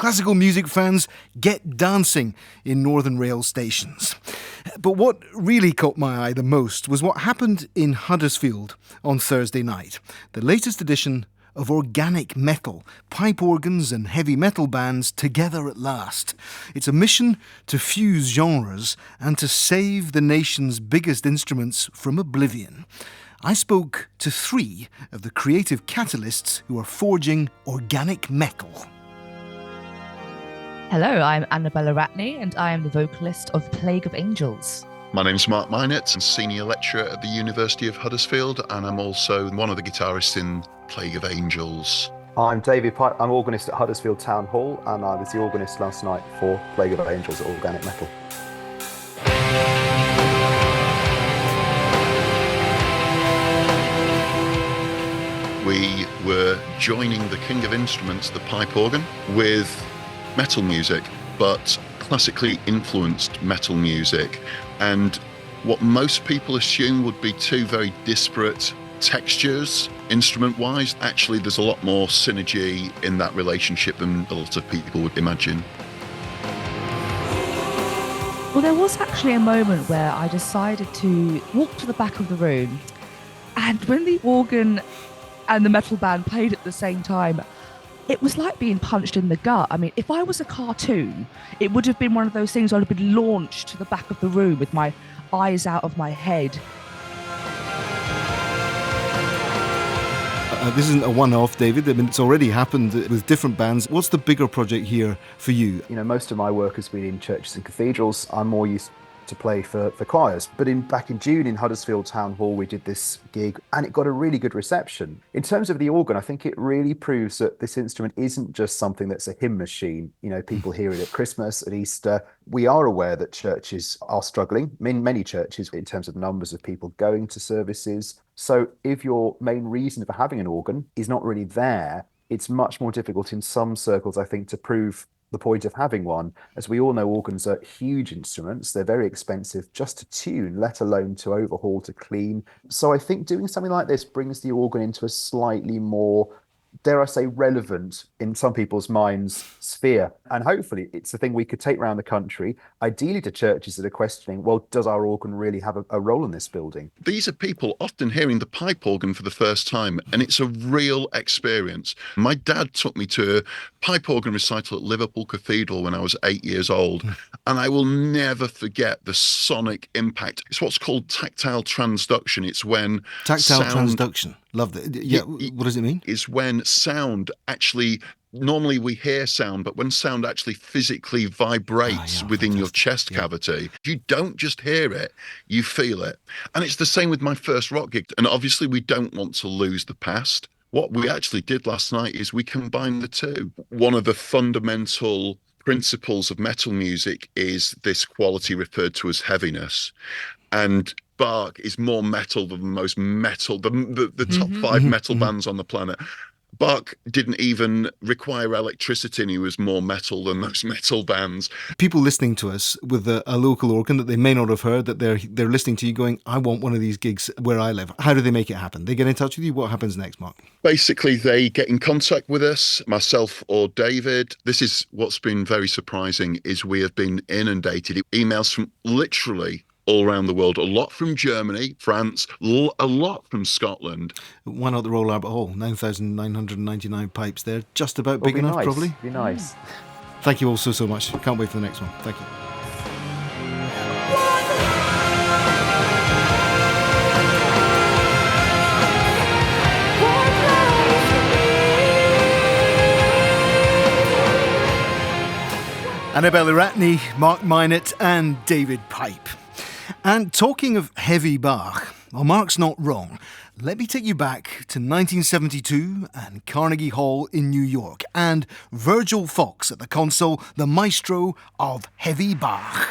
classical music fans get dancing in Northern Rail stations. But what really caught my eye the most was what happened in Huddersfield on Thursday night. The latest edition of organic metal, pipe organs and heavy metal bands together at last. It's a mission to fuse genres and to save the nation's biggest instruments from oblivion. I spoke to 3 of the creative catalysts who are forging organic metal. Hello, I'm Anabelle Iratni and I am the vocalist of Plague of Angels. My name's Mark Mynett, I'm Senior Lecturer at the University of Huddersfield, and I'm also one of the guitarists in Plague of Angels. I'm David Pipe, I'm organist at Huddersfield Town Hall, and I was the organist last night for Plague of Angels at Organic Metal. We were joining the king of instruments, the pipe organ, with metal music, but classically influenced metal music. And what most people assume would be 2 very disparate textures instrument-wise, actually there's a lot more synergy in that relationship than a lot of people would imagine. Well, there was actually a moment where I decided to walk to the back of the room, and when the organ and the metal band played at the same time, it was like being punched in the gut. I mean, if I was a cartoon, it would have been one of those things I'd have been launched to the back of the room with my eyes out of my head. This isn't a one-off, David. I mean, it's already happened with different bands. What's the bigger project here for you? You know, most of my work has been in churches and cathedrals. I'm more used to play for choirs. But back in June in Huddersfield Town Hall, we did this gig and it got a really good reception. In terms of the organ, I think it really proves that this instrument isn't just something that's a hymn machine. You know, people hear it at Christmas, at Easter. We are aware that churches are struggling, many churches, in terms of numbers of people going to services. So if your main reason for having an organ is not really there, it's much more difficult in some circles, I think, to prove the point of having one. As we all know, organs are huge instruments. They're very expensive just to tune, let alone to overhaul, to clean. So I think doing something like this brings the organ into a slightly more, dare I say, relevant, in some people's minds, sphere. And hopefully it's a thing we could take around the country, ideally to churches that are questioning, well, does our organ really have a role in this building? These are people often hearing the pipe organ for the first time, and it's a real experience. My dad took me to a pipe organ recital at Liverpool Cathedral when I was 8 years old, and I will never forget the sonic impact. It's what's called tactile transduction. It's when Transduction. Love that. Yeah, what does it mean? Is when sound actually, normally we hear sound, but when sound actually physically vibrates within your chest cavity, you don't just hear it, you feel it. And it's the same with my first rock gig. And obviously we don't want to lose the past. What we actually did last night is we combined the 2. One of the fundamental principles of metal music is this quality referred to as heaviness. And Bach is more metal than most metal, the top 5 metal bands on the planet. Bach didn't even require electricity, and he was more metal than those metal bands. People listening to us with a local organ that they may not have heard, that they're listening to you going, I want one of these gigs where I live. How do they make it happen? They get in touch with you? What happens next, Mark? Basically, they get in contact with us, myself or David. This is what's been very surprising, is we have been inundated. Emails from literally all around the world, a lot from Germany, France, a lot from Scotland. Why not the Royal Albert Hall? 9,999 pipes there. Just about big enough, probably. Be nice. Thank you all so much. Can't wait for the next one. Thank you. Anabelle Iratni, Mark Mynett and David Pipe. And talking of heavy Bach, well, Mark's not wrong. Let me take you back to 1972 and Carnegie Hall in New York, and Virgil Fox at the console, the maestro of heavy Bach.